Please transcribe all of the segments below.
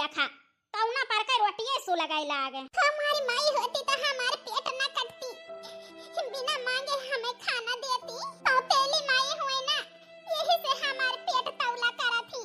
लिया खा कौना पर के रोटिए सु लगाई लागे। हमारी माई होती तो हमारे पेट न कटती, बिना मांगे हमें खाना देती। तो तेली माई हुई ना, यही से हमारे पेट तौला करा थी।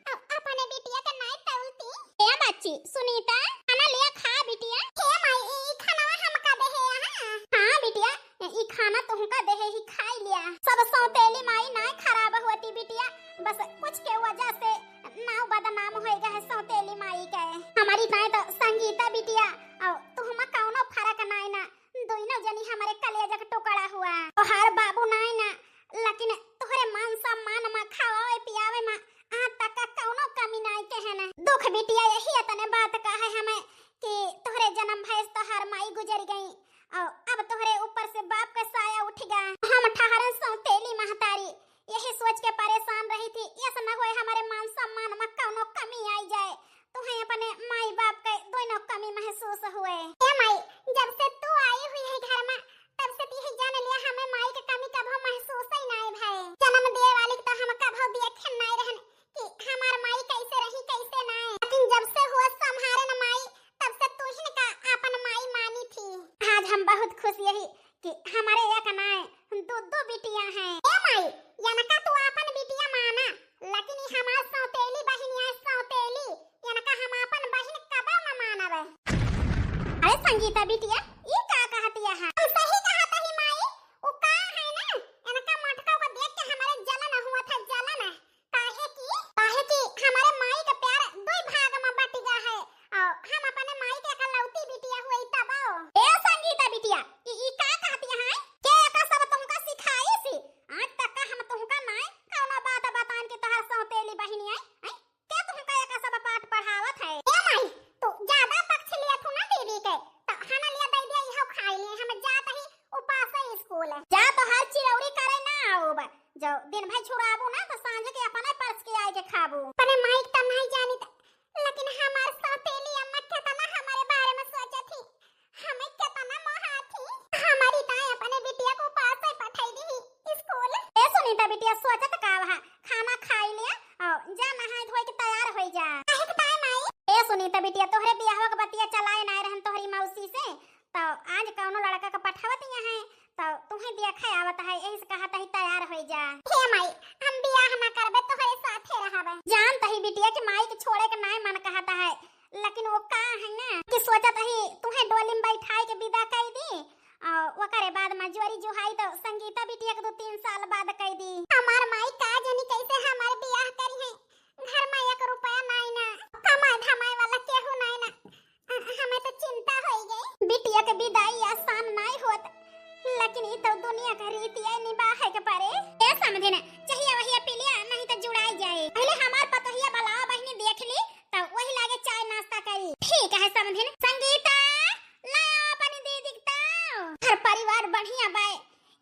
अब अपने बिटिया का नहीं तौलती। ए बच्ची सुनीता खाना लिया खा बिटिया। हे माई ई खाना हमका दे है हां। हां बिटिया ई खाना तुमका दे है ही खाई लिया। सब सौतेली माई नहीं खराब होती बिटिया, बस कुछ के वजह से नाव बदनाम होएगा है सौतेली माई के। हमारी माई तो संगीता बिटिया और तुम कौनो फर्क नहीं ना, दोनों जनी हमारे कलेजा का टुकड़ा हुआ। तोहार बाबू नहीं ना, लेकिन तोहरे मान सम्मान में खवावे पियावे में आज तक का कौनो कमी नहीं कहना। दुख बिटिया यही तने बात का है हमें कि तोहरे जन्म भैस तोहार माई गुजर गई और अब तोहरे ऊपर से बाप का साया उठ गया। हम ठहरन सौतेली महतारी यही सोच के परेशान रही थी, ऐसा न होए हमारे मान सम्मान में कौनो कमी आई जाए। तुम्हें अपने माई बाप के दोनों कमी महसूस हुए। ए माई जब से तू आई हुई है घर में तब से यही जान लिया हमें माई के कमी कभी महसूस ही नहीं भाई। जन्म दे वाली तो हम कभी देखे नहीं रहन कि हमार माई कैसे रही कैसे नहीं, लेकिन जब से हुआ संहारे न माई तब से तू ही का अपन माई मानी थी। आज हम बहुत खुश यही कि हमारे एक नाय दो बिटियां हैं। ए माई यनका तू अपन बिटिया माना, लेकिन ई हमार सौतेली बहिन है सौतेली, यनका हम अपन बहिन कबो न मानबे। अरे संगीता बिटिया ये का कहती है? हम सही कहता ही माई, वो का है ना यनका मटका को देख के हमारे जलन हुआ था जलन। काहे की हमारे माई का प्यार दो भाग में बट गया है और हम अपने माई के इकलौती बिटिया हुई तबो। ए संगीता बिटिया ये का कहती है? के का सब तुमका सिखाई सी? आज तक का हम तुमका नहीं कौनो बात बतान के तोहर सौतेली बहिनी है के तुमका का सब पाठ पढ़ावत है। ए माई तू ज्यादा पक्ष लिया तू ना दीदी के तो खाना लिया दे दिया इहो खाई लिए हम जात ही उपास है स्कूल है। जा तो हर चिरौरी करे ना आओ जो दिन भर छुड़ाबू ना तो सांझ के अपने परस के आए के खाबू। पर माई त नहीं जानी त, लेकिन हमार सौतेली अम्मा कितना हमारे बारे में सोचा थी, हमें कितना मोहा थी। हमारी ताई अपने बिटिया को पास से पठाई दी स्कूल। ए सुनीता बिटिया सोचत का वहा खाना खाई लिया और जा नहाय धोई के तैयार होई जा। काहे के ताई माई? ए सुनीता बिटिया तोहरे बियाह के बतिया चलाए ना रहन तोहरी मौसी से तो आज कौनो लड़का का पठावत है तो तुम्हें देखा आवत है यही से कहता ही तैयार होई जा। हे माई हम बियाह ना करबे तोहरे साथे रहबे। जान तही बिटिया के माई के छोड़े के नहीं मन कहता है, लेकिन वो का है ना कि सोचत ही तुम्हें डोली में बैठाई के विदा कर दी और ओकरे बाद मजूरी जुहाई तो संगीता बिटिया के 2-3 साल बाद कर दी। हमार माई का जानी कैसे हमारे बियाह करी है, घर में 1 रुपया नहीं ना, कमाई धमाई वाला केहू नहीं ना, हमें तो चिंता हो गई। बिटिया के विदाई आसान नहीं होत, लेकिन ये तो दुनिया का रीति है निभाए के परे। ए समझे ना चाहिए वही पिलिया नहीं तो जुड़ाई जाए। पहले हमार पतोहिया बलावा बहिनी देख ली तो वही लागे चाय नाश्ता करी। ठीक है समझे ना। संगीता लाओ अपनी दीदी तो हर परिवार बढ़िया बाय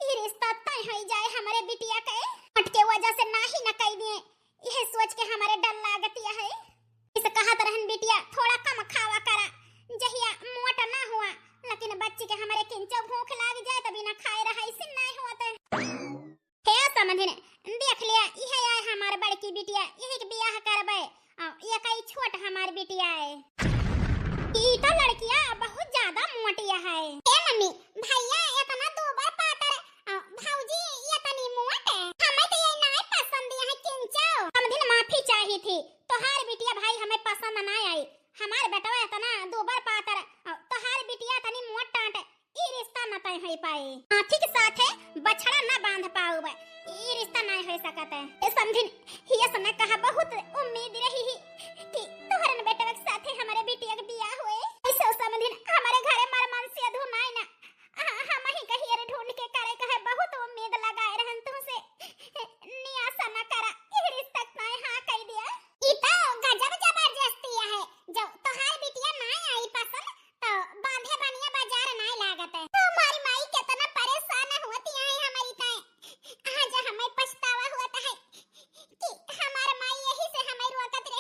ये रिश्ता तय हो जाए हमारे बिटिया के हटके वजह से नाही न कह दिए यह सोच के हमारे डर लागत है। इस कहत रहन बिटिया थोड़ा कम खावा करा जहिया मोटा ना हुआ, लेकिन बच्ची के हमारे किंचा भूख लाग जाए तभी ना खाए रहा इसे नहीं होता है। समझे देख लिया यह है हमारे बड़की बिटिया यही के बियाह करबे ये कई छोट हमारी बिटिया है। ई तो लड़कियां बहुत ज्यादा मोटिया है। ए मम्मी भैया इतना दूबर पातर, भौजी इतनी मोट है, हमें तो ये नहीं पसंद है किंचा। हम दिन माफी चाहिए थी तोहार बिटिया भाई हमें पसंद ना आई। हमारे बेटवा इतना दूबर पातर तोहार बिटिया तनी मोट टांट ई रिश्ता न तय हो पाए। हाथी के साथ है बछड़ा ना बांध पाऊबे ई रिश्ता नहीं हो सकत है। समझिन ये समय कहा बहुत उम्मीद रही कि तोहरन बेटवा के साथ हमारे बिटिया के बियाह हुए। ऐसे समझिन हमारे घरे मरमन से अधू नहीं ना हम ही कहीं रे ढूंढ के करे कहे बहुत उम्मीद लगाए रहन तुमसे नियासा न करा ई रिश्ता नहीं हां कह दिया। ई तो गजब जबरदस्ती है, जब तोहार बिटिया नहीं आई पसंद तो बांधे बनिया बाजार नहीं लागत है। हमारी माई कितना परेशान होती है हमारी ताई, आज हमें पछतावा होता है कि हमार माई यही से हमें रोकत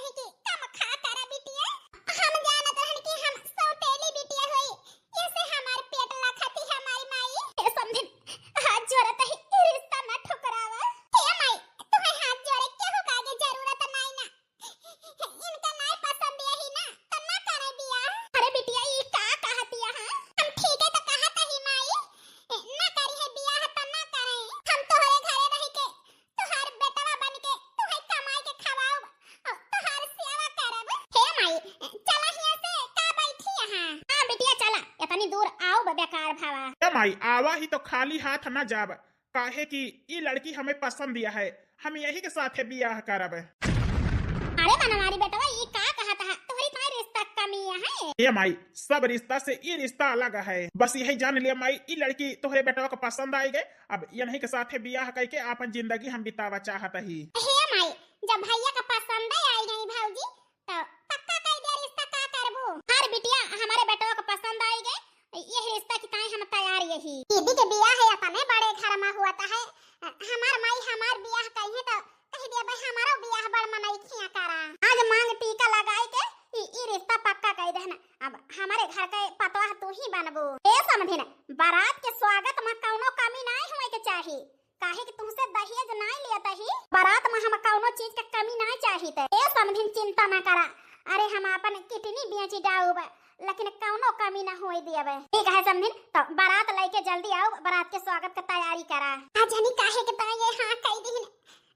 खूब बेकार भावा। ए माई आवा ही तो खाली हाथ न जाब, काहे कि ई लड़की हमें पसंद दिया है, हम यही के साथ बियाह करब। अरे बनवारी बेटवा ये का कहत है, तुम्हारी काय रिश्ता कमी है? ए माई सब रिश्ता से ये रिश्ता अलग है, बस यही जान लिया माई ई लड़की तोहरे बेटवा को पसंद आई गए, अब यही के साथ बियाह करके अपन जिंदगी हम बितावा चाहत ही। हे माई जब भैया का पसंद आई गई भौजी तो पक्का कर दिया रिश्ता का करबो। हर बिटिया हमारे बेटवा को पसंद आई गए, ये रिश्ता की ताई हम तैयार यही। दीदी के बियाह है अपने बड़े घर में हुआ है, हमार माई हमार बियाह कही तो कह दिया भाई हमारो बियाह बड़ मनई खिया करा। आज मांग टीका लगाई के ई रिश्ता पक्का कर देना, अब हमारे घर के पतवा तू ही बनबो। ए समझी न बारात के स्वागत में कौनो कमी नहीं होए के चाहिए, काहे कि तुमसे दहेज नहीं लिया ही, बारात में हम कौनो चीज के कमी नहीं चाहिए। ए समझी चिंता ना करा, अरे हम अपन कितनी बेची डाउब लेकिन कौनो कमी ना होए दियबे, ठीक है समझी? तो बारात लेके जल्दी आओ, बारात के स्वागत की तैयारी करा। आज हनी काहे के तो ये हां कह दी,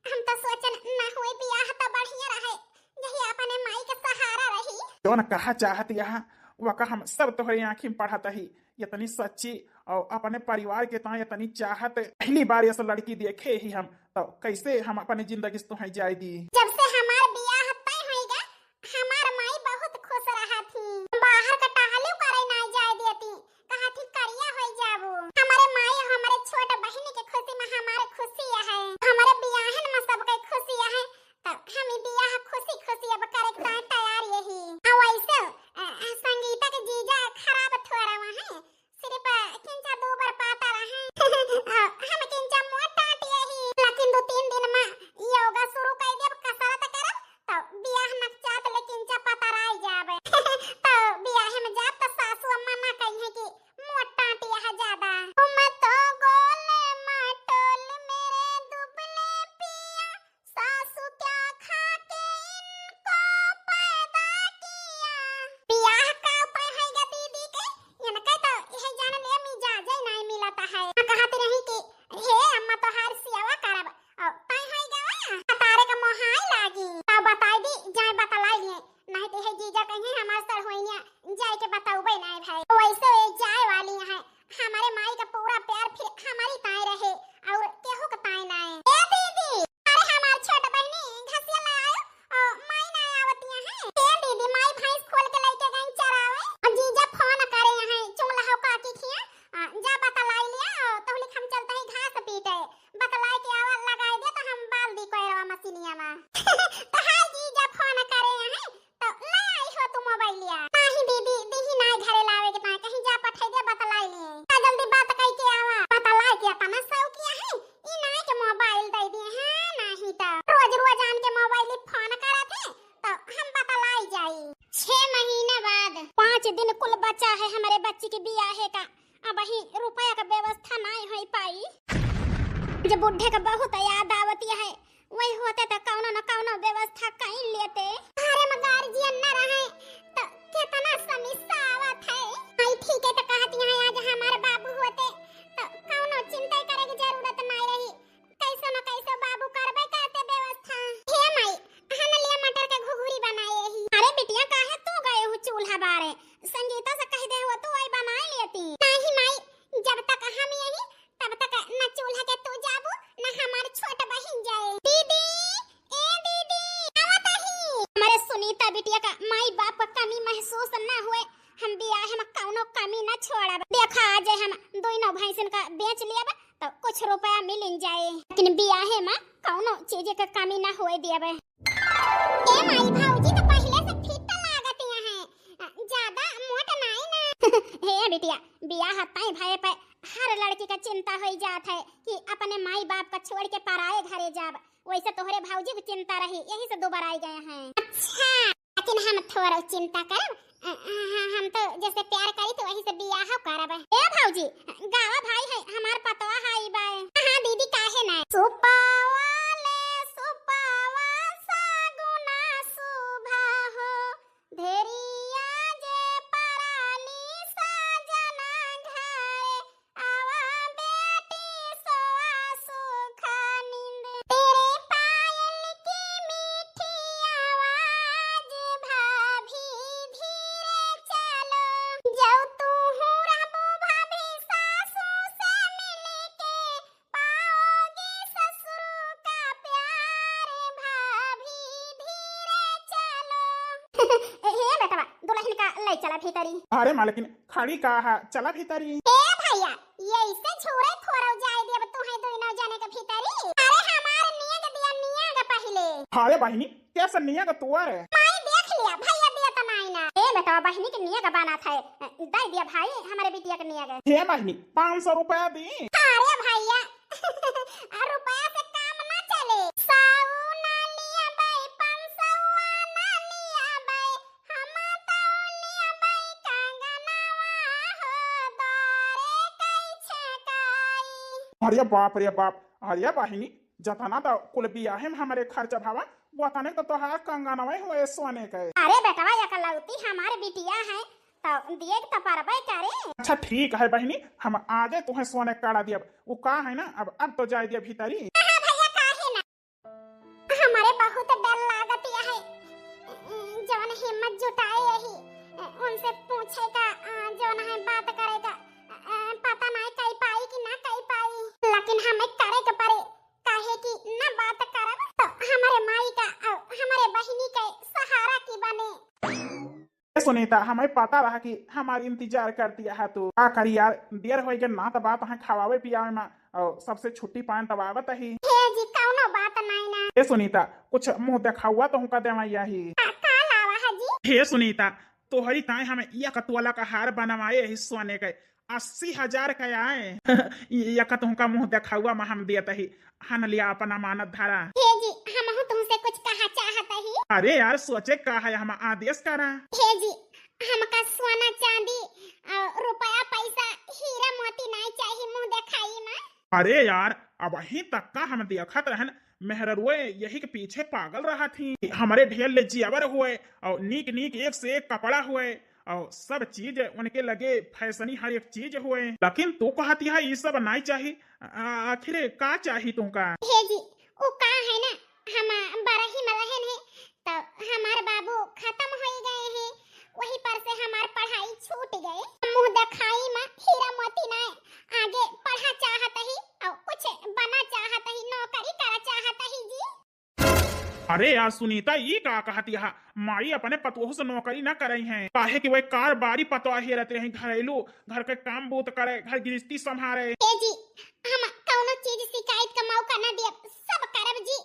हम तो सोचन ना होए बियाह तो बढ़िया रहे, यही अपने माई के सहारा रही। जो न कहा चाहत यहाँ वका हम सब तोहरे आँखी में पढ़त ही, इतनी सच्ची और अपने परिवार के ता इतनी चाहत पहली बार ऐसा लड़की देखे ही हम, तो कैसे हम अपनी जिंदगी से तुम्हें जाय दी। जब से हमार बियाह तय होएगा हमार माई बहुत खुश रहा थी, बाहर का टहलू करे ना जाय देती, कहा थी करिया होई जाबो। हमारे माई हमारे छोट बहन के खुशी में हमारे खुशी है, हमारे बियाहन में सबके खुशी है, तो हम बियाह खुशी खुशी अब करे के तैयार यही। आ वैसे संगीता के जीजा खराब थोड़ा है, सिर्फ किंचा दो बार पाता रहे हम किंचा मोटा यही, लेकिन 2-3 दिन में योगा शुरू कर देब, कसरत करब तो बियाह नकचात लेकिन चा पता रह जाबे तो बियाह में जाब तो सासू अम्मा ना कहिए कि मोटा टिया ज्यादा। तुम तो गोले मटोल मेरे दुबले पिया, सासू क्या खा के इनको पैदा किया। बियाह का उपाय है गा दीदी के, ये न कह तो यह जान ले मिजाज नहीं मिलता है, कहते नहीं कि हे अम्मा तो हर सेवा करब और तय है गा तारे का मोहाई लागी, तब बताई दी जाय बतलाई लिए, नहीं तो हे जीजा कहीं हमार सर होइनिया जाय के बताऊबे नहीं भाई। वैसे जाय वाली है, हमारे माई का पूरा प्यार फिर हमारी ताई रहे और केहू का ताई ना है। ए दीदी अरे हमार छोट बहनी घसिया ले आयो और माई ना आवतिया है। ए दीदी माई भैंस खोल के लेके गई चरावे और जीजा फोन करे है चुंगला हो का की खिया, जा बतलाई लिया तो लिख हम चलते ही घास पीटे, बतलाई के आवाज लगाई दे तो हम बाल दी कोयरवा मशीनिया में तो हाय जीजा फोन करे है तो ले आई हो तू मोबाइलिया। नहीं दीदी दीही ना घरे लावे के ता कहीं जा पठाई दे बतलाई लिए, आ जल्दी बात कई के आवा बतलाई के तना सौ किया है ई ना के मोबाइल दे दिए हैं, नहीं तो रोज रोज आन के मोबाइल फोन करत है तो हम बतलाई जाई। 6 महीना बाद 5 दिन कुल बचा है हमारे बच्ची के बियाह का, अब ही रुपया का व्यवस्था नहीं हो पाई, जब बुढ़े का बहुत याद आवती है वही होते तो कौनो न कौनो व्यवस्था कहीं लेते। अरे मगर जी न रहे तो कितना समस्या आवत है। आई ठीक है तो कहती है आज हमारे बाबू होते तो कौनो चिंता करे की जरूरत नहीं रही, कैसे न कैसे बाबू करबे करते व्यवस्था। हे माई हम लिया मटर के घुघुरी बनाए रही। अरे बिटिया काहे तू गए हो चूल्हा बारे, संगीता से कह दे हो तू आई बना लेती। नहीं माई जब तक हम यही तब तक न चूल्हा के तू जाबू न हमार छोट बहन जाए। दीदी ए दीदी आवत ही। हमारे सुनीता बिटिया का माई बाप का कमी महसूस न हुए, हम बियाह में कौनो कमी न छोड़ब। देखा आज हम दोनों भैंसन का बेच लियब तो कुछ रुपया मिल जाए, लेकिन बियाह में कौनो चीज का कमी न होए दियबे। ए माई भौजी तो पहले से फिट लागत है, ज्यादा मोट नहीं ना हे बिटिया बियाह तय भय पे हर लड़की का चिंता हो जात है कि अपने माई बाप का छोड़ के पराए घरे जाब, वैसे तोहरे भौजी की चिंता रही, यही से दोबारा आई गए हैं। अच्छा लेकिन हम थोड़ा चिंता करब, हम तो जैसे प्यार करी तो वही से बियाह करब। ए भौजी गावा भाई है हमार पतवा हाई बाय। हां दीदी काहे ना सुपावाले सुपावा सागुना सुभा हो, धेरिया जे पराली साजना घरे, आवा बेटी सोआ सुखा नींद, तेरे पायल की मीठी आवाज भाभी धीरे चलो, जो तू हूँ रहबो हे बेटवा दुल्हन का ले चला भीतरी। अरे मालकिन खड़ी का है, चला भीतरी। ए भैया ये इसे छोरे थोड़ा जाए दे, अब तू है दो ना जाने के भीतरी। अरे हमारे निया के दिया निया के पहले। अरे बहनी कैसे निया का तुअर है? माई देख लिया भैया दिया तो नहीं ना। ए बेटवा बहनी के निया का बाना था, दे दिया भाई हमारे बिटिया के निया के। हे बहनी 500 रुपया दी। अरे भैया रुपया से काम ना चले। 100 ना लिया भाई, 500 ना लिया भाई, हम तो लिया भाई कंगनवा हो दारे कैसे काई। अरे बाप रे बाप, अरे बहनी जतना तो कुल बियाहे में हमारे खर्चा भावा वो तने तो तोहार कंगनवे हुए सोने के। अरे बेटवा या कलौती हमारे बिटिया है तो दिए तो परबे करे। अच्छा ठीक है बहनी, हम आगे तुम्हें सोने काढ़ा दिया। वो का है ना, अब तो जाए दिया भीतरी। हां भैया काहे ना, हमारे बहुत डर लागत है। जवन हिम्मत जुटाए यही उनसे पूछे का, जवन है बात करेगा, पता नहीं कई पाई कि ना कई पाई, लेकिन हमें करे के पड़े। काहे कि ना बात करब तो हमारे माई का और हमारे बहिनी के सहारा की बने। सुनीता हमें पता रहा कि हमारी इंतजार करती है तू। का करी यार, देर हो गई ना तो बात है खवावे पियावे में और सबसे छुट्टी पान तबावत ही। हे जी कौनो बात नहीं ना। हे सुनीता कुछ मुंह देखा हुआ तो का देवैया ही। का लावा है जी? हे सुनीता तोहरी ताए हमें यह कतवाला का हार बनवाए ही सोने के 80,000 का आए। यह तुमका मुंह देखा हुआ में हम दिया ही हन लिया अपना मानत धारा। हे जी हम तुमसे कुछ कहा चाहता ही। अरे यार सोचे का है, हम आदेश करा। हे जी हमका सोना चांदी और रुपया पैसा हीरा मोती नहीं चाहिए मुंह दिखाई में। अरे यार अब वहीं तक का हम देखत रहन मेहररुए यही के पीछे पागल रहा थी। हमारे ढेर ले जियावर हुए और नीक नीक एक से एक कपड़ा हुए और सब चीज उनके लगे फैशनी हर एक चीज हुए, लेकिन तू कहती है ये सब नहीं चाहिए। आखिर का चाहिए तुमका? हे जी वो का है ना, हम बरही में रहन है तो हमार बाबू खत्म हो गए हैं, वही पर से हमार पढ़ाई छूट गए। मुंह दिखाई में हीरा मोती नहीं, आगे पढ़ा चाहता ही और कुछ बना चाहता ही, नौकरी करा चाहता ही जी। अरे यार सुनीता ये का कहती है, माई अपने पतोह से नौकरी न कर रही है। काहे कि वह कार बारी पतवा ही रहते हैं, घरेलू घर के काम बूत करे, घर गृहस्थी संभाले। हे जी हम कौनो चीज शिकायत का मौका न दिए, सब करब जी,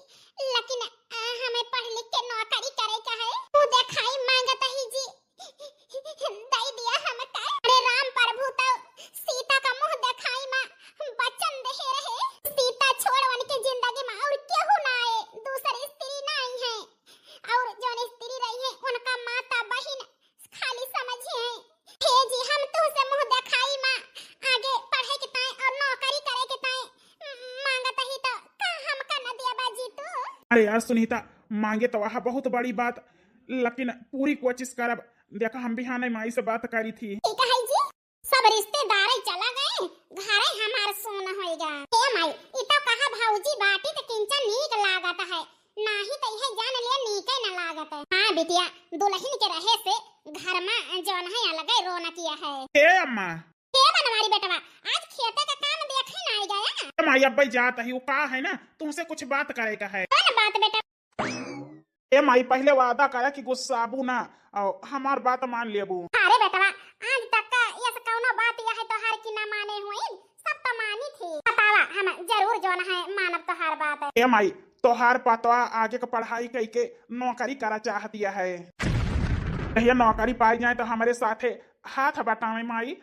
लेकिन हमें पढ़ लिख के नौकरी करे का है। मुंह दिखाई मांगता ही जी, दई दिया हम का। अरे राम प्रभु तो सीता का मुंह दिखाई में बचन दे रहे, सीता छोड़वन के जिंदगी में और केहू ना आए, दूसरी स्त्री नहीं है, और जोन स्त्री रही है उनका माता बहन खाली समझिए। हे जी हम तू से मुंह दिखाई में आगे पढ़े के ताए और नौकरी करे के ताए मांगता ही तो का हम का न दिया बाजी तू। अरे यार सुनीता मांगे तो वह बहुत बड़ी बात, लेकिन पूरी कोशिश करब। देखा हम भी हाँ माई से बात करी थी। ठीक है जी सब रिश्तेदार चला गए, घरे हमार सोना होएगा। ए माई ई तो कहा भौजी बाटी तो किंचा नीक लागत है, नाही तो यह जान लिया नीक न लागत है। हां बिटिया दुल्हन के रहे से घर में जौन है अलग रौनक किया है। ए अम्मा के बनवारी बेटवा आज खेते का काम देखे ना आई गया। माई अब जात है, वो का है ना तुमसे कुछ बात करे का है। कौन बात बेटा? ए माई पहले वादा करा कि गुस्साबू ना और हमार बात मान लेबू। अरे बेटवा आज तक का ये कौनो बात यह है तो हर की ना माने हुई, सब तो मानी थी। बतावा हम जरूर जौन है मानब तो हर बात है। ए माई तोहार पतवा आगे का पढ़ाई कई के नौकरी करा चाहती है। ये नौकरी पाई जाए तो हमारे साथे हाथ बटावे माई।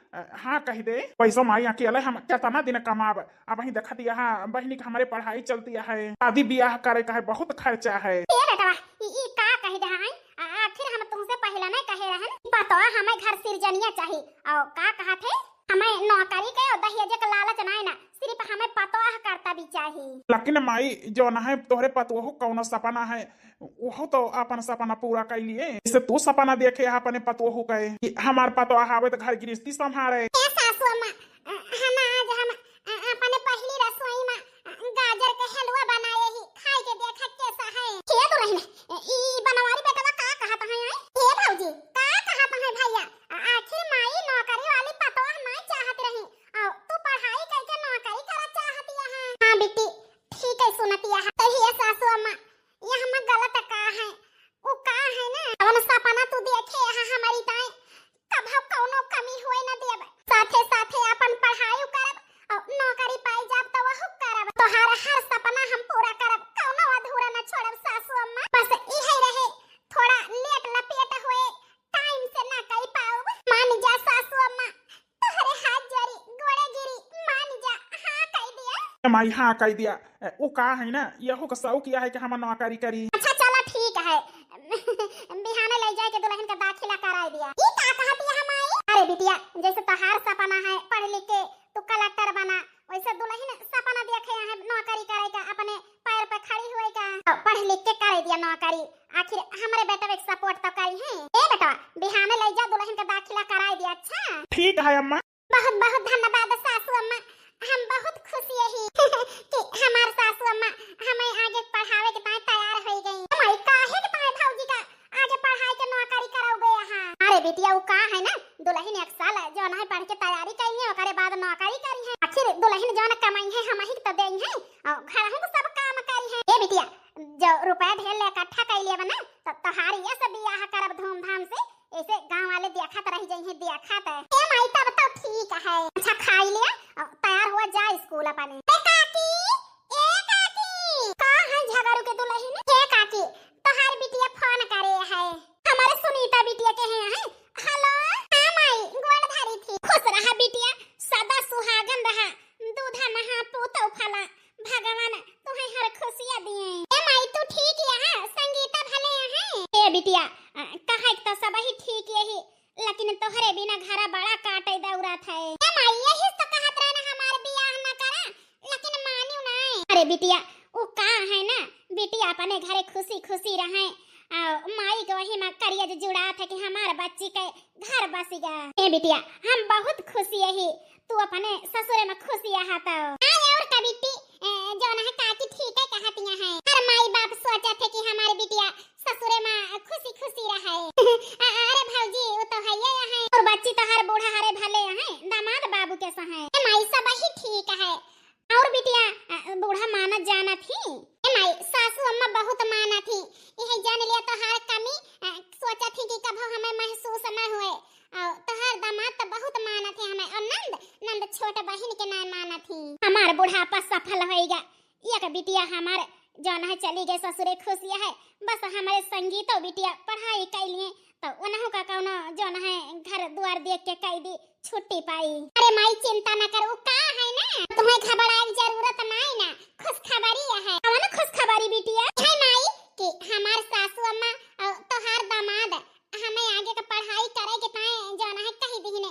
हाँ कह दे पैसा माई अकेले हम कितना दिन कमाब। अब ही देखती है बहनी की हमारे पढ़ाई चलती है, शादी ब्याह करे का है, बहुत खर्चा है। ये बेटवा ई का कह दे हैं, आखिर हम तुमसे पहले नहीं कहे रहन पतो हमें घर सिरजनिया चाहिए और का कहा थे हमें नौकरी के और दहेज के लालच नहीं ना, सिर्फ हमें पतो करता भी चाहिए। लेकिन माई जो ना है तोहरे पतवहू कौनो सपना है वो तो अपन सपना पूरा कर लिए। इसे तू सपना देखे अपने पतवहू कहे कि हमार पतवा हावे तो घर गृहस्थी संभाले। ए सासू अम्मा हम आज हम अपने पहली रसोई में गाजर के हलवा बनाए ही खाई के देखा कैसा है। के तो रही ई बनवारी बेटवा का कहत है? ए भौजी का कहत है भैया, आखिर माई नौकरी वाली पतवा नहीं चाहत रही और तू पढ़ाई करके नौकरी करा चाहती है। हां बेटी ठीक है सुनती है। तो ये सासू अम्मा ये हम गलत का है, वो का है ना, अपन सपना तू माई हाँ कह दिया वो का है ना यहो का सौ किया है कि हम नौकरी करी। अच्छा चलो ठीक है बिहाने ले जाए के दुल्हन का दाखिला करा दिया। ई का कहती है हमारी? अरे बिटिया जैसे तोहार सपना है पढ़ लिख के तू कलेक्टर बना वैसे दुल्हन सपना देखे है नौकरी करे का अपने पैर पे खड़ी हुए का पढ़ लिख के कर दिया नौकरी। आखिर हमारे बेटा एक सपोर्ट तो करी है। ए बेटा बिहाने ले जा दुल्हन का दाखिला करा दिया। अच्छा ठीक है अम्मा। बहुत बहुत धन्यवाद सासू अम्मा, हम बहुत खुशी है कि हमार सासू अम्मा हमें आगे पढ़ावे के तैयार हो गई। हमारी काहे के ताए भौजी का आगे पढ़ाई के नौकरी कराओगे यहाँ? अरे बेटिया वो का है ना दुल्हन एक साल जो ना पढ़ के तैयारी करी है ओकरे बाद नौकरी करी है। आखिर दुल्हन जो ना कमाई है हम ही तो देंगे है और घर हम सब काम करी है। ए बेटिया जो रुपया ढेर ले इकट्ठा कर लिया बना तो तोहार ये सब बियाह करब धूमधाम से ऐसे गांव वाले देखत रह जाई है देखत है। ए माई तब तो ठीक है। अच्छा खा लिया तैयार हुआ जा स्कूल अपने। ए काकी का है झगड़ू के दुल्हन? ए काकी तोहार बिटिया फोन करे है हमारे सुनीता बिटिया के हैं। हेलो हां माई गोड़ धारी थी। खुश रहा बिटिया सदा सुहागन रहा दूधा नहा पूतो फला भगवान तुम्हें हर खुशियां दिए। ए माई तू ठीक है संगीता भले है। ए बिटिया कहे तो सब ही ठीक यही लेकिन तोहरे बिना घरा बड़ा काटे दौरात है। ए माई यही तो कहत रहे ना हमारे बियाह न करा लेकिन मानियो नहीं। अरे बिटिया वो का है ना बिटिया अपने घरे खुशी खुशी रहे माई के वही में करिया जो जुड़ा था कि हमारे बच्ची के घर बसीगा। ए बिटिया हम बहुत खुशी है तू अपने ससुरे में खुशी है तो और का बिटी जो ना काकी ठीक है कहतियां है। हर माई बाप सोचा थे कि हमारी बिटिया ससुरे में खुशी खुशी रहे। अरे भौजी वो तो है ये है और बच्ची तो हर बूढ़ा हरे भले है दामाद बाबू के सहे। ए माई सब ही ठीक है और बिटिया बूढ़ा माना जाना थी। ए माई सासू अम्मा बहुत माना थी यही जान लिया तो हर कमी सोचा थी कि कभी हमें महसूस न हुए और तो हर दामाद तो बहुत माना थे हमें और नंद छोटे बहन के ना माना थी। हमार बुढ़ापा सफल होएगा ये बिटिया हमारे जौन है चली गए ससुरे खुशिया है बस हमारे संगीत और बिटिया पढ़ाई कैलिए तो उन्हों का कौनो जौन है घर द्वार देख के कई दी छुट्टी पाई। अरे माई चिंता न कर वो का है ना तुम्हें घबराए की जरूरत नहीं ना खुश खबरी है। कौन खुश खबरी बिटिया है माई कि हमार सासू अम्मा तो हर दामाद हमें आगे का पढ़ाई करे के ताए जौन है कही दीने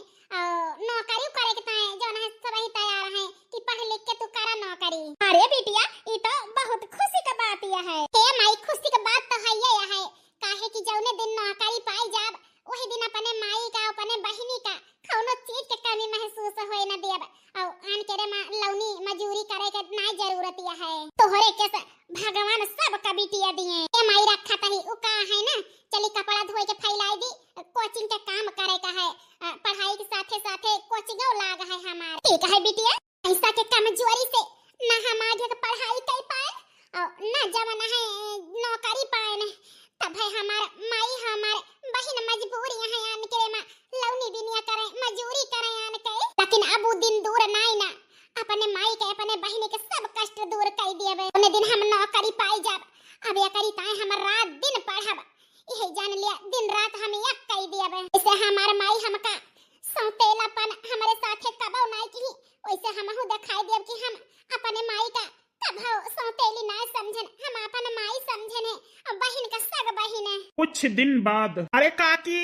नौकरी करे के ताए जौन है सब ही तैयार है कि पढ़ लिख के तू करा नौकरी। अरे बिटिया ये तो बहुत खुशी का बात यह है। हे माई खुशी का बात तो है ये है काहे कि जौने दिन नौकरी पाई जाब वही दिन अपने माई का अपने बहिनी का कौनो चीज के कमी महसूस होए न देब और आन के रे लौनी मजूरी करे के ना जरूरत है तोहरे के भगवान सब का बिटिया दिए। ए माई रखा तही उ का है ना चली कपड़ा धोए के फैलाई दी कोचिंग के काम करे का है पढ़ाई के साथे साथे कोचिंग लाग है हमार ठीक है बिटिया। पैसा के कमजोरी से ना हम आगे के पढ़ाई कर पाए और ना जवन है नौकरी पाए न तब है हमार माई हमार बहन मजबूरी है आन के रे लौनी बिनिया करे मजूरी करे आन के लेकिन अब वो दिन दूर नहीं ना अपने माई के अपने बहन के सब कष्ट दूर कर दिए उन्हें दिन हम नौकरी पाई जाब अब ये करी ताए हम रात दिन पढ़ब यही जान लिया दिन रात हम एक कर दिए इसे हमार माई हमका सौतेलापन हमारे साथे कबो नहीं की वैसे हमहु दिखाई देब कि हम अपने माई का कबो सौतेली ना समझन हम अपन माई समझने और बहन का सग बहन है। कुछ दिन बाद अरे काकी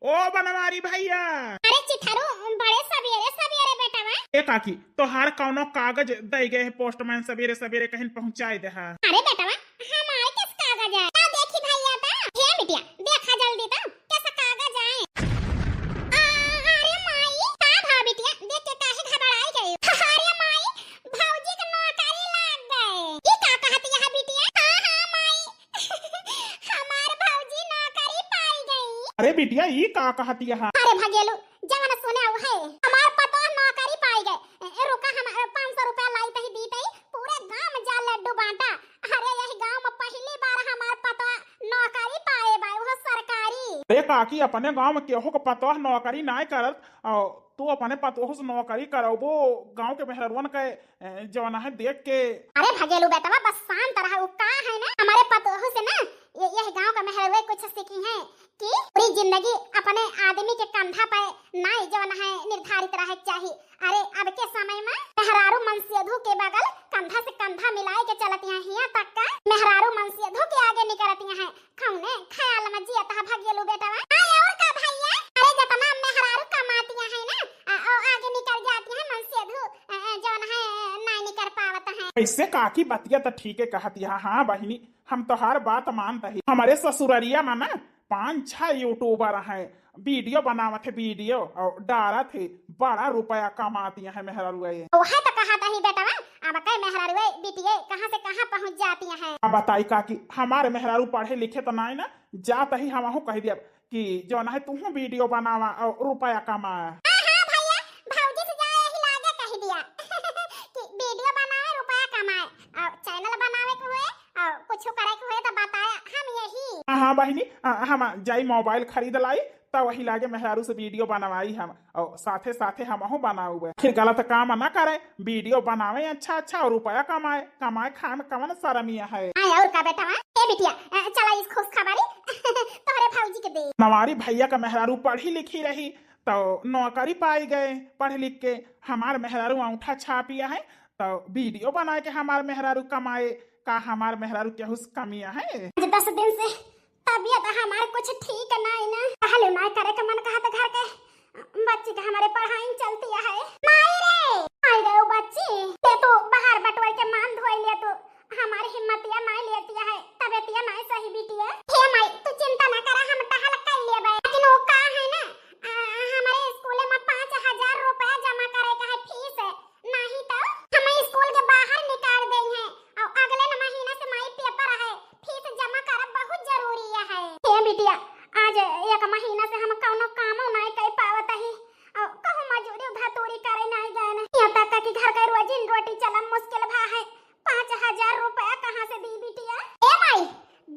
ओ बनवारी भैया। अरे चिथारू बड़े सवेरे बेटा वा ए काकी तोहार कौनो कागज दे गए पोस्टमैन सवेरे सवेरे कहीं पहुंचाए दे। अरे बेटा वा हमारे किस कागज है देखी भैया ता हे बिटिया देखा जल्दी ता कैसा कागज है। अरे माई का भा बिटिया देख के काहे घबराई गई। अरे माई भौजी के नौकरी लग गए। ये का कहती है बिटिया? हां माई हमार भौजी नौकरी पाई गई। अरे बिटिया ये का कहती है? अरे भगेलू जवन सुने है हमार पतो नौकरी पाई गए रुका हम 500 रुपया लाई तही दी तही पूरे गांव में जा लड्डू बांटा। अरे यही गांव में पहली बार हमार पतो नौकरी पाए बा वो सरकारी। अरे काकी अपने गांव में केहू को पतो नौकरी ना करत तू अपने पतोह से नौकरी करबो गांव के मेहरवन के जवाना है देख के। अरे भगेलू बेटा बस शांत रहा वो का है ना हमारे पतोह से ना यह गांव का मेहरवे कुछ सीखी है कि पूरी जिंदगी अपने आदमी के कंधा पे नाई जवाना है निर्धारित रहे चाहिए। अरे अब के समय में मेहरारू मनसेधु के बगल नहीं करती हैं खौने ख्याल में जिया ता भाग्यलू बेटा आय और का भैया अरे जतना मेहरारू कमाती हैं ना और आगे निकल जाती हैं मन से जौन है नहीं निकल पावत हैं। ऐसे काकी बतिया तो ठीक है कहती है। हाँ बहिनी हम तो हर बात मानता ही। हमारे ससुररिया में ना 5-6 यूट्यूबर हैं, वीडियो बनावत है, वीडियो और डालत है, बड़ा रुपया कमाती है मेहरारू। ओ है तो कहा था ही बेटा अब कई मेहरारू बिटिया कहां से कहां पहुंच जाती हैं। अब बताई काकी हमारे मेहरारू पढ़े लिखे तो नहीं ना जात ही हम कह दिया कि जो ना है तू वीडियो बनावा और रुपया कमा। हां भैया भौजी से जाए ही लागे कह दिया कि वीडियो बनाए रुपया कमाए और चैनल बनावे के हुए और कुछ करे के हुए तो बताया हम यही। हाँ बहिनी हम जाई मोबाइल खरीद लाई तो वही लागे मेहरारू से वीडियो बनवाई हम और साथे साथे हम बनाऊ फिर गलत काम ना करे, वीडियो बनावे अच्छा और रुपया कमाए खाए में कवन शर्मिया है। और का बेटा ए बिटिया चला इस खुश खबरी तोहरे भौजी के दे। नवारी भैया का मेहरारू पढ़ी लिखी रही तो नौकरी पाई गए पढ़ लिख के। हमार मेहरारू अंगूठा छापिया है तो वीडियो बना के हमार मेहरारू कमाए। का हमार मेहरारू क्या हुस कमिया है। 10 दिन से तबीयत हमारे कुछ ठीक नहीं ना कहलू ना करे के मन कहा तो घर के बच्ची का हमारे पढ़ाई चलती है। माई रे बच्ची ये तो बाहर बटवाई के मान धोई ले तो हमारी हिम्मतिया नहीं लेती है तबीयतिया नहीं सही बिटिया। हे माई तू चिंता ना करा हम टहल कर लेबे लेकिन वो का है ना हमारे स्कूल में 5000 रुपया जमा करे का है फीस है नहीं तो हम स्कूल के बाहर निकाल देंगे और अगले महीने से माई पेपर है फीस जमा करब बहुत जरूरी है। हे बिटिया आज एक महीना से हम कौनो काम नहीं कर पावत ही और कहूं मजूरी धतूरी करे नहीं गए ना यहाँ तक कि घर का रोजी रोटी चलम मुश्किल भा है। 5000 रुपया कहां से दी बिटिया। ए माई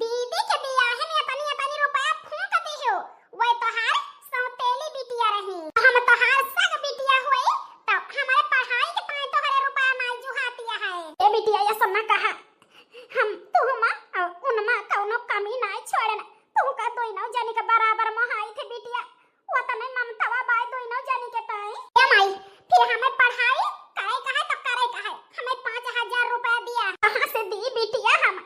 दीदी के बियाह में इतनी रुपया फूंकती हो वही तोहार सौतेली बिटिया रही हम तोहार सग बिटिया हुई तो हमारे पढ़ाई के पाए तोहरे रुपया माई जुहाती है। ए बिटिया ये सुनना कहा हम तुमा और उनमा कौनो कमी नहीं छोड़ना तू का दोइनो जानी के बराबर मोहाई थे बिटिया वो तने ममतावा बाय दोइनो जानी के ताई। ए माई फिर हमें पढ़ाई काहे कहे तो करे कहे हमें 5000 रुपया दिया कहां से दी बिटिया हम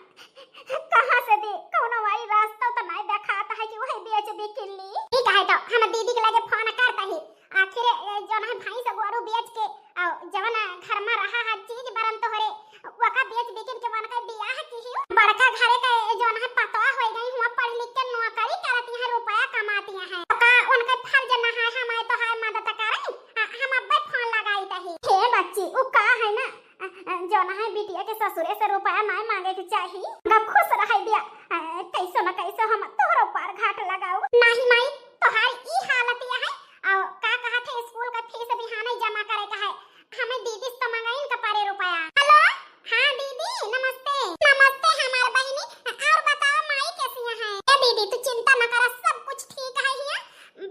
कहां से दी कौनो वाली रास्ता तो नहीं दिखाता है कि वही बेच दी किल्ली ठीक है तो हम दीदी के लगे फोन करता ही आखिर जो ना भाई से गोरू बेच के और जवन घर में रहा हर चीज बरन तोहरे वका बेच बिकिन के मन का बियाह की ही बड़का घरे का जो ना पतवा हो गई हुआ पढ़ लिख के नौकरी करती है रुपया कमाती है का उनका फर्ज ना है हमें तो है मदद करे हम अब फोन लगाई तही। हे बच्ची उ का है ना जो ना है बिटिया के ससुरे से रुपया नहीं मांगे के चाहिए गा खुश रह दिया कैसे ना कैसे हम तोहरो पार घाट लगाओ नहीं माई तोहार ई हालत है और का कहा थे स्कूल का फीस भी हां जमा करे का है हमें दीदी से मंगाइन का पारे रुपया। हेलो हां दीदी नमस्ते हमार बहिनी और बताओ माई कैसी है। ए दीदी तू चिंता न कर सब कुछ ठीक है हिया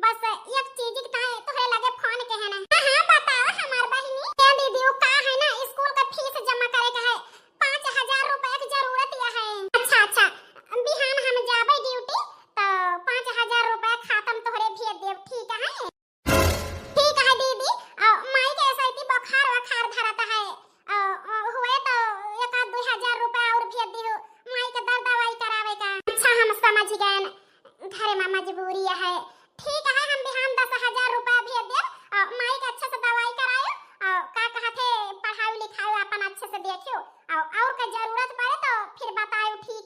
बस एक चीज का तोहरे लगे फोन के है ना। हां बताओ हमार बहिनी। ए दीदी वो का है ना स्कूल का फीस जमा करे का है 5000 रुपया की जरूरत है। अच्छा बिहान हम जाबे ड्यूटी तो 5000 रुपया खातम तोहरे भेज देब ठीक है दीदी। माई के ऐसा ही बुखार धरता है हुए तो 1-2 रुपया और भेज दियो माई के दर्द दवाई करावे का। अच्छा हम समझ गए घरे में मजबूरी है ठीक है हम बिहान 10000 रुपया भेज देब और माई के अच्छे से दवाई करायो और का कहते पढ़ाई लिखाई अपन अच्छे से देखियो और का जरूरत पड़े तो फिर बताओ ठीक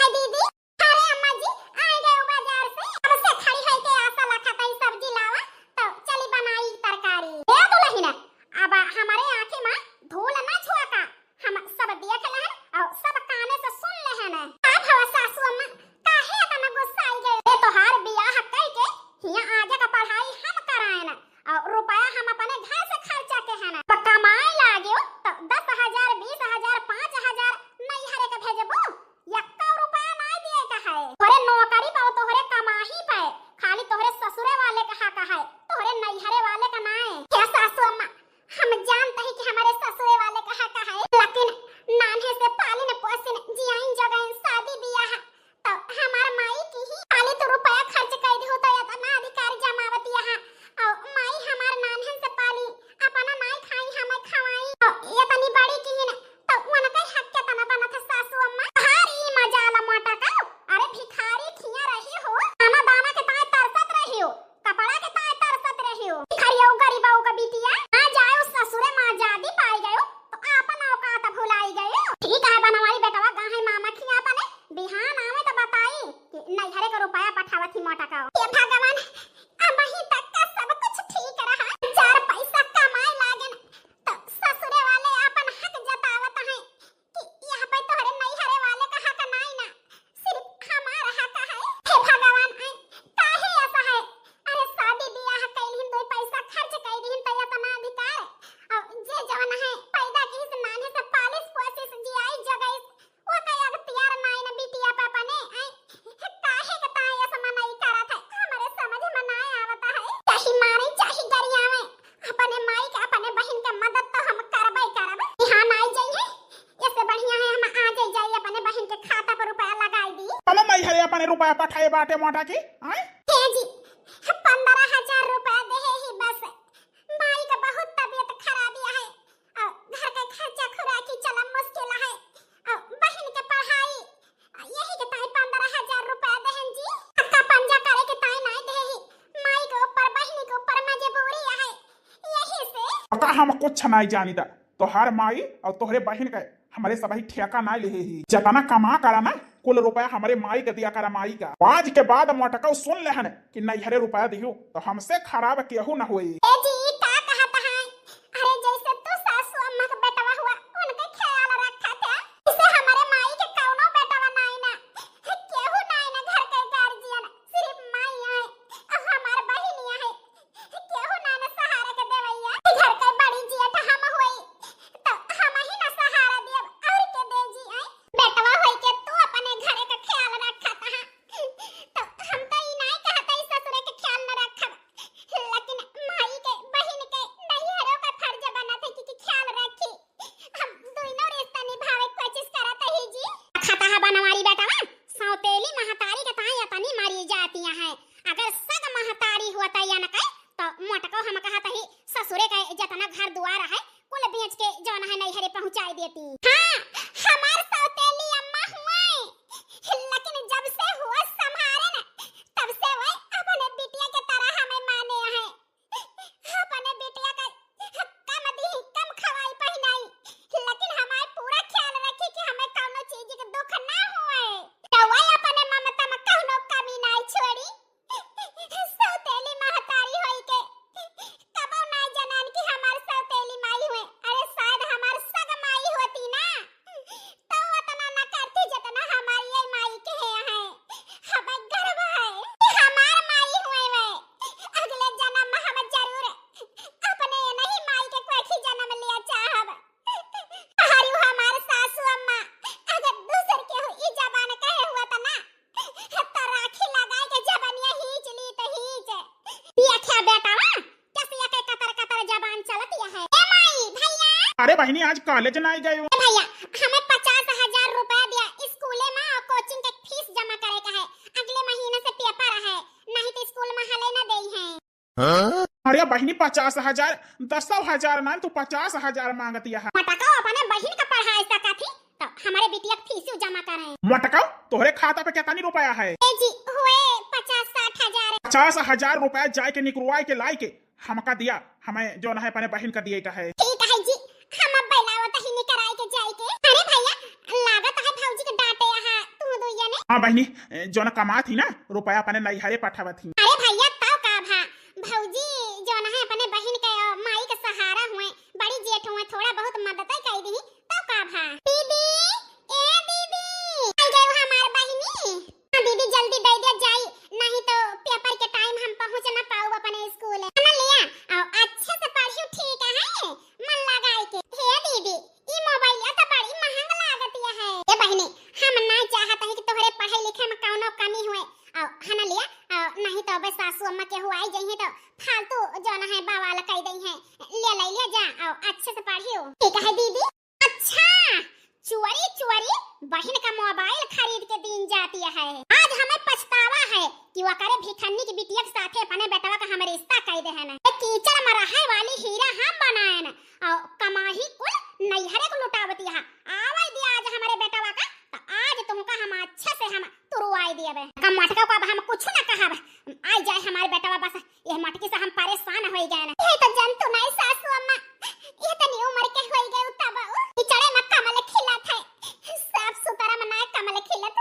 है दीदी। अरे अम्मा जी आ गए बाजार से अब से खड़ी है के आशा लखता सब्जी लावा तो चली बनाई तरकारी। ए दुल्हन अब हमारे आंखें में धूल ना छुआका हम सब देख ले और सब काने से सुन ले हैं का भवा सासू अम्मा काहे तना गुस्सा आई गए तोहार बियाह कई के हिया आगे का पढ़ाई हम मोटा का। हे भगवान, अब ही तक का सब कुछ ठीक रहा। 4 पैसा कमाए लागे न तो ससुरे वाले अपन हक जतावत हैं कि यहाँ पे तोहरे नैहरे वाले का हक नहीं ना, सिर्फ हमारा हक है। हे भगवान, काहे ऐसा है? अरे शादी ब्याह कैलिन 2 पैसा खर्च कैलिन त इतना अधिकार और जे जवन है पैदा की इस नाने से पालिश पोसिस जियाई जगई वो कई अख्तियार नहीं न बिटिया पापा ने। काहे के ताई ऐसा मनाई करत है, हमारे समझ में नहीं आवता है। चाहे मारे चाहे गरियावे अपने माई के अपने बहन के मदद तो हम करबे करब। यहाँ नहीं जाइए, इससे बढ़िया है हम आ जाइए अपने बहन के खाता पर रुपया लगाई दी। हम नहीं हरे अपने रुपया पठाए बाटे मोटा की आए हे जी, 15,000 रुपया दे ही बस। माई का बहुत तबीयत खराब है और घर का खर्चा खुराकी चला मुश्किल है और बहन के पढ़ाई यही के ताई 15,000 रुपया देहन जी। अक्का पंजा करे के ताई नहीं दे ही, माई के ऊपर बहन के ऊपर मजबूरी है यही से। का हम कुछ नहीं जानी दा तोहार माई और तोहरे बहन का हमारे सभी ठेका ना ले ही जतना कमा करा ना कुल रुपया हमारे माई के दिया करा माई का। आज के बाद मोटका सुन ले हन कि नैहरे रुपया दियो तो हमसे खराब केहू ना होई। ए जी का कहता है? अरे जैसे तू सासू अम्मा का बेटवा हुआ उनके ख्याल रखा था, इसे हमारे माई के कौनो बेटवा नहीं ना, केहू नहीं ना घर के गार्जियन, सिर्फ माई है और हमार बहिनिया है, केहू नहीं ना सहारा के देवैया। घर के बड़ी जेठ हम होई तो हम ही ना सहारा देब और के दे जी आई। बेटवा होई के तू अपने घरे का ख्याल रखा था तो हम तो ई नहीं कहते ससुरे के ख्याल न रखब, लेकिन माई के बहन के नैहरों का फर्ज बना था कि ख्याल रखी। हम दोनों रिश्ता निभावे कोशिश करत ही जी। खाता है बनवारी बेटवा सौतेली महतारी के ताई अपनी मारी जाती है। अगर सग महतारी होता या न कहे तो मोटको हम कहता ही ससुरे का जतना घर दुआर है कुल बेच के जौन है नैहरे पहुंचाई देती। हां, हमार सौतेली अम्मा हुए, लेकिन जब से हुआ संभारे न तब से वो अपने बिटिया के तरह हमें माने है। अपने बिटिया का कम दी कम खवाई पहनाई, लेकिन हमारे पूरा ख्याल रखी कि हमें कौनो चीज के दुख ना होए। तो वो अपने ममता में कौनो कमी नहीं छोड़ी। सौतेली महतारी होई के कबो नहीं जानन कि हमार सौतेली माई हुए। अरे शायद हमार सग माई होती ना तो उतना न करती जितना हमारी ये माई के है। हमें गर्व है कि हमार माई हुए वे। अगले जन्म में हम जरूर अपने नहीं माई के कोई जन्म लिया चाहब। हरियो हमार सासू अम्मा अगर दूसर के हो ई जबान कहे हुआ त ना तो राखी लगाए के जबानिया हीच ली तो हीच। देखा बेटावा कैसे के कतर कतर जबान चलती है। ए माई भैया, अरे बहनी आज कॉलेज ना गए ए भैया हमें 50,000 रुपया दिया स्कूले में और कोचिंग के फीस जमा करे का है। अगले महीने से पेपर है, नहीं तो स्कूल में हले ना देई है। अरे बहनी 50,000 10,000 ना तू 50,000 मांगती है। मटका अपने बहन का पढ़ाई सका थी तो हमारे बिटिया फीस जमा करे। मोटका तोहरे खाता पे कितनी रुपया है? ए जी हुए 50-60,000। 50,000 रुपया जाए के निकलवाए के लाई के हमका दिया, हमें जो ना है अपने बहन का दिए का है। ठीक है जी, हम अब बैलावत ही निकराई के जाई के। अरे भैया लागत है भौजी के डांटे यहाँ तू दुइया ने। हाँ बहनी जो ना कमा थी ना रुपया अपने नैहरे पठावा थी। अरे भैया ताऊ का भा भौजी जो ना है अपने बहन के माई के सहारा हुए, बड़ी जेठ हुए, थोड़ा बहुत मदद ही कर दी ताऊ का भा। दीदी ए दीदी आ गए हमार बहनी। हां दीदी जल्दी दे दे जाई, नहीं तो पेपर के टाइम हम पहुंच ना पाऊ अपने स्कूल। ना लिया और अच्छे से पढ़ियो ठीक है मन लगाए के। हे दीदी ई मोबाइल तो बड़ी महंगा लागत है। ए बहनी हम ना चाहत है कि तोहरे पढ़ाई लिखे में कौनो कमी हुए और हना लिया नहीं तो बस सासू अम्मा के हुआई जाई है तो फालतू जो ना है बवाल कह दई है। ले ले जा और अच्छे से पढ़ियो ठीक है दीदी। अच्छा चोरी चोरी बहन का मोबाइल खरीद के दिन जाती है। आज हमें पछतावा है कि वो करे भिखन्नी की बिटिया के साथे अपने बेटवा का हम रिश्ता कह दे है ना। कीचड़ मरहाए वाली हीरा हम बनाए ना और कमाही कुल नैहरे को लुटावती है। आवाज दिया आज हमारे बेटवा का तो आज तुमका हम अच्छे से हम तुरवाई दिए कम मटका को अब हम कुछ ना कहब। आ जाए हमारे बेटवा बस ये मटकी से हम परेशान हो गए ना। ये तो जंतु नहीं सासू अम्मा, ये तो नी उम्र के हो गए तब चढ़े में कमल खिलत है, साफ सुथरा में ना कमल खिलत।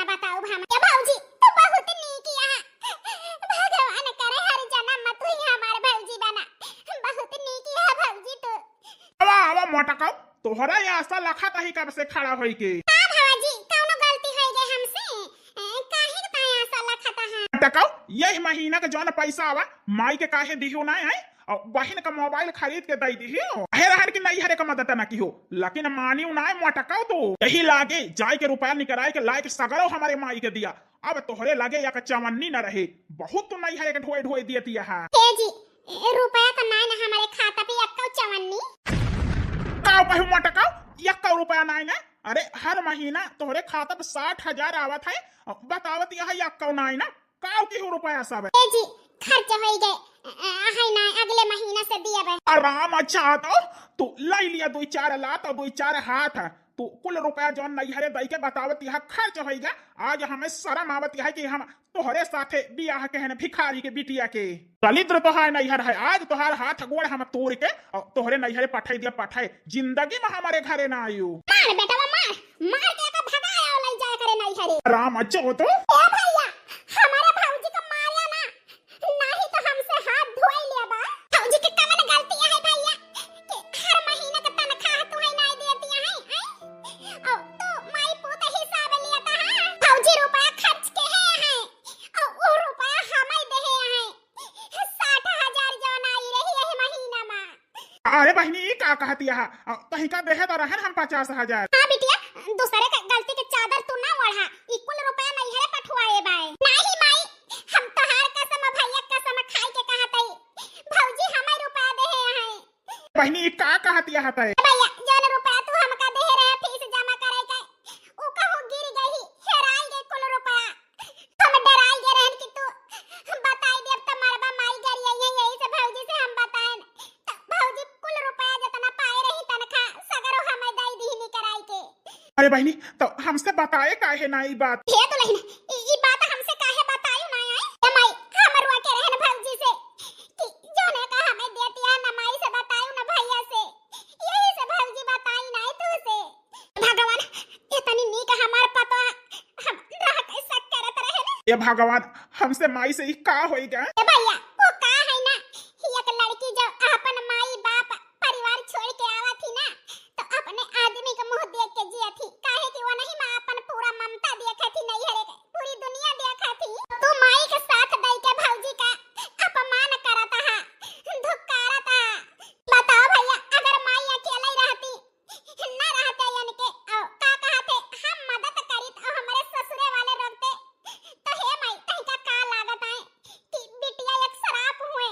ना बताओ हम ये भौजी तू बहुत नीक यहाँ भगवान करे हर जन्म में तू ही हमार भौजी बना बहुत नीक यहाँ भौजी तू आवा आवा मोटा कहो तोहरा ये आशा लखा तही कब से खड़ा होई के हां भौजी कौनो गलती हो गई हमसे काहे के ताया आशा लखता है मोटा कहो यही महीना के जौन पैसा आवा माई के काहे दिहियो ना है और बहन का मोबाइल खरीद के दई दिहियो हे रहन की नहीं हरे का मदद ना किहो लेकिन मानियो ना मोटा कहो तो यही लागे जाय के रुपया निकराय के लायक सगरो हमारे माई के दिया अब तोहरे लगे या का चवन्नी न रहे बहुत तो नहीं हरे के ढोए ढोए दिए दिया है हे जी रुपया तो ना ना हमारे खाता पे 51 काओ कहू मोटा कहो 1 रुपया नहीं ना अरे हर महीना तोहरे खाता पे 60,000 आवत है बतावत यह 1 नहीं ना काओ की रुपया सब हे जी खर्च हो गए है ना अगले महीना से दिया बे आराम अच्छा तो तू लाई लिया 2-4 लात और 2-4 हाथ तू कुल रुपया जौन नहीं हरे दई के बतावत यह खर्च होइगा आज हमें शर्म आवत है कि हम तोहरे साथे बियाह के है भिखारी के बिटिया के दलिद्र तोहार नैहर है आज तोहार हाथ गोड़ हम तोड़ के और तोहरे नैहरे पठाई दिया पठाए जिंदगी में हमारे घरे ना आयु मार बेटा मार मार के का भगाया और ले जाया करे नहीं हरे राम अच्छो तो ए भैया हमारे भौजी को मारिया ना नहीं तो हमसे हाथ धोई लिया बा भौजी के कवन गलती है भैया कि हर महीने का तनख्वाह तू ही नहीं देती है और तू माई पुत हिसाब लिया था भौजी रुपया खर्च के है और वो रुपया हमें दे है 60,000 जो आई रही है महीना में अरे बहनी का कहती है कहीं का देहे तो रहन हम 50,000 हां बिटिया दूसरे का गलती के चादर तू ना ओढ़ा इक्वल रुपया नहीं है पठवाए बाय नहीं माई हम तोहार कसम भैया कसम खाई के कहत है भौजी हमें रुपया दे है बहनी का कहती है भैया जौन रुपया तू हमका दे रहे फीस जमा करे के ऊ कहू गिर गई हेराई गई कुल रुपया हम डराई गए रहन कि तू बताई देब त मरबा माई गरिया यही से भौजी से हम बताएन त भौजी कुल रुपया जितना पाए रही तनखा सगरो हमें दई दीनी कराई के अरे बहनी तो हमसे बताए काहे ना ई बात हे तो लहिन ई बात हमसे काहे बतायू ना आई ए माई हमरवा के रहन भौजी से कि जोने का हमें देती है ना माई से बतायू ना भैया से यही से भौजी बताई ना तू से भगवान इतनी नीक हमार पता हम रह कैसे करत रहे ना ये भगवान हमसे माई से ई का होई गया ए भैया वो का है ना एक लड़की जब अपन माई बाप परिवार छोड़ के आवा थी ना तो अपने आदमी के मुंह देख के जिया थी काहे कि वो नहीं मां अपन पूरा ममता देखा थी नहीं हरे के पूरी दुनिया देखा थी तू माई के साथ दई के भौजी का अपमान करता है धुकारता बताओ भैया अगर माई अकेले ही रहती ना रहते यानी के का कहते हम मदद करी और हमारे ससुरे वाले रोकते तो हे माई तई का लागत है कि बिटिया एक शराब हुए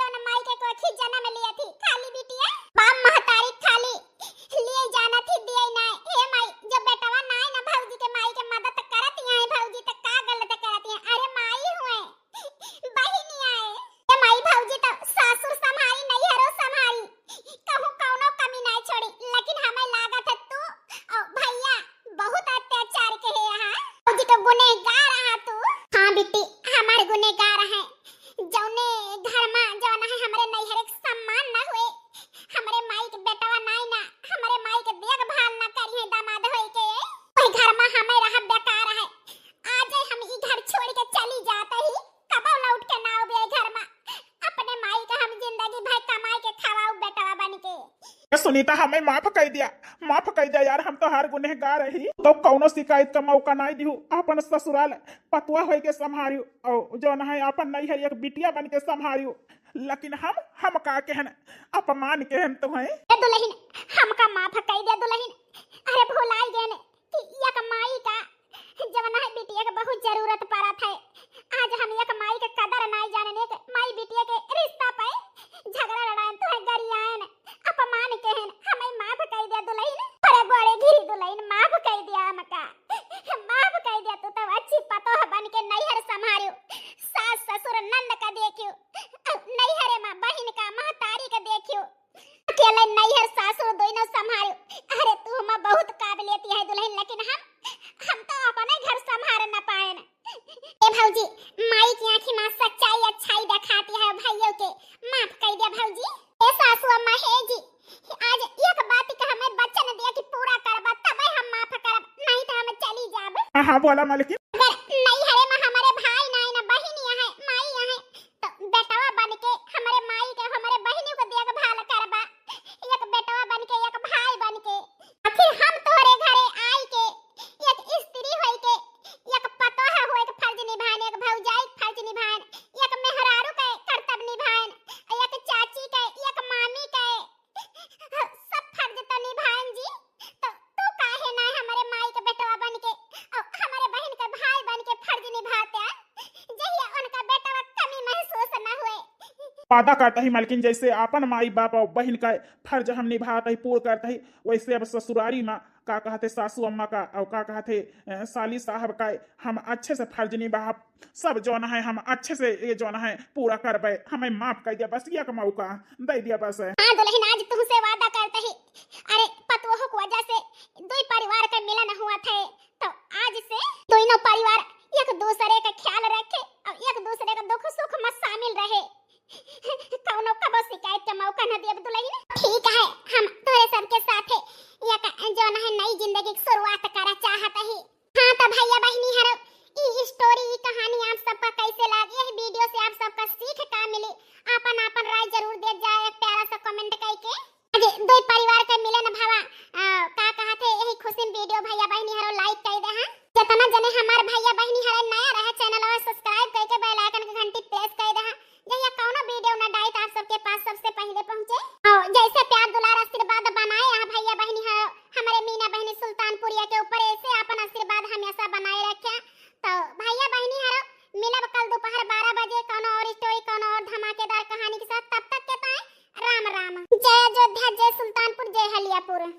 जौन माई के कोखी जन्म लिया थी खाली बिटिया बाप महतारी खाली लिए जाना थी दिए ना हे माई जब बेटवा ना है ना भौजी के माई के मदद करती है भौजी तो का गलत करती है अरे माई हुए बहिनी आए ये माई भौजी तो सासुर संभाली नहीं हरो संभाली कहूं कौनो कमी नहीं छोड़ी लेकिन हमें लागत है तू और भैया बहुत अत्याचार के है यहाँ भौजी तो गुनहगार है तू हां बिट्टी हमारे गुनहगार है जौने घर में जौन है हमरे नैहर के सम्मान ना हुए हमरे माई के बेटवा नहीं ना हमरे माई के देखभाल ना करी है दामाद होई के ओई घर में हमें रह बेकार है आज हम ई घर छोड़ के चली जाते ही कबो लौट के ना आवे घर में अपने माई का हम जिंदगी भर कमाई के खवाऊ बेटवा बन के सुनीता हमें माफ कर दिया यार हम तो हर गुनहगार रही तो कौनो शिकायत का मौका नहीं दिहु अपन ससुराल पतुआ होई के संभारियो और जो न है अपन नहीं है एक बिटिया बन के संभारियो लेकिन हम का कहन अपमान कहन तो है ए दुल्हन हमका माफ कर दे दुल्हन अरे भुलाई गए ने कि एक माई का जवन है बिटिया के बहुत जरूरत पड़त है आज हम एक माई के कदर नहीं जानने के माई बिटिया के रिश्ता पे झगड़ा लड़ान तो है गरियान अपमान कहन हमें माफ कर दे दुल्हन अरे बड़े गिरी दुल्हन माफ कर दिया हमका माफ कर दिया तू तो अच्छी पतो बन के नैहर संभारियो सास ससुर नंद का देखियो नैहरे मां बहन का महतारी का देखियो अकेले नैहर सासुर दोनों संभालियो अरे तू हम बहुत काबिलियत है दुल्हन लेकिन हम तो अपने घर संभाल ना पाए ना ए भौजी माई की आंखी में सच्चाई अच्छाई दिखाती है भाइयों के माफ कर दे भौजी ए सासू अम्मा है जी आज एक बात का हमें वचन दिया कि पूरा करबा तब हम माफ करब नहीं तो हम चली जाब हाँ बोला मालकिन। अगर नहीं हरे में हमारे भाई नहीं ना बहिनी है माई है तो बेटवा बन के हमारे माई के हमारे बहिनी को देख भाल करबा, एक बेटवा बन के एक भाई बन के आखिर हम तोरे घरे आई के एक स्त्री होई के एक पतोह होए के फर्ज निभाने, एक भौजाई के फर्ज निभाने, एक मेहरारू के कर्तव्य निभाने, एक चाची के एक मामी के सब फर्ज तो निभाएं जी। तो तू काहे ना हमारे माई के बेटवा बन के और हमारे बहन के भाई बन के फर्ज निभाते जहिया उनका बेटवा कमी महसूस न हुए। वादा करता ही मालकिन, जैसे अपन माई बाप और बहन का फर्ज हम निभाते ही पूर्ण करते ही, वैसे अब ससुरारी में का कहते सासू अम्मा का और का कहते साली साहब का हम अच्छे से फर्ज निभा सब जो है हम अच्छे से ये जो है पूरा करबे। हमें माफ कर दिया बस, ये मौका दे दिया बस। हाँ दुल्हन आज तुमसे वादा करते ही, अरे पतोह की वजह से दो परिवार का मिलन हुआ था तो आज से दोनों परिवार एक दूसरे का ख्याल रखे और एक दूसरे का दुख सुख में शामिल रहे। कौनो कबो शिकायत का मौका न दिए दुल्हन। ठीक है, हम तोरे सबके साथ एक जो है नई जिंदगी की शुरुआत करा चाहते ही। हाँ तो भैया बहनी हरो ई स्टोरी ई कहानी आप सबका कैसे लगी, यह वीडियो से आप सबका सीख का मिली, अपन अपन राय जरूर दे जाए एक प्यारा सा कमेंट करके। आज दो परिवार के मिलन भावा का कहते यही खुशी वीडियो भैया बहनी हरो लाइक कर दे। हां जितना जने हमार भैया बहनी हरो नया रहे चैनल और सब्सक्राइब करके बेल आइकन की घंटी प्रेस कर दे। जहिया कौनो वीडियो ना डाइट आप सबके पास सबसे पहले पहुंचे और जैसे प्यार दुलार आशीर्वाद बनाए आप भैया बहनी हरो हमारे मीना बहनी सुल्तानपुरिया के ऊपर ऐसे अपन आशीर्वाद हमेशा बनाए रखे। तो भैया बहनी हरो मिलब कल दोपहर 12 बजे कौनो और स्टोरी कौनो और धमाकेदार कहानी के साथ। तब तक के पाए राम राम। जय अयोध्या, जय सुल्तानपुर, जय हलियापुर।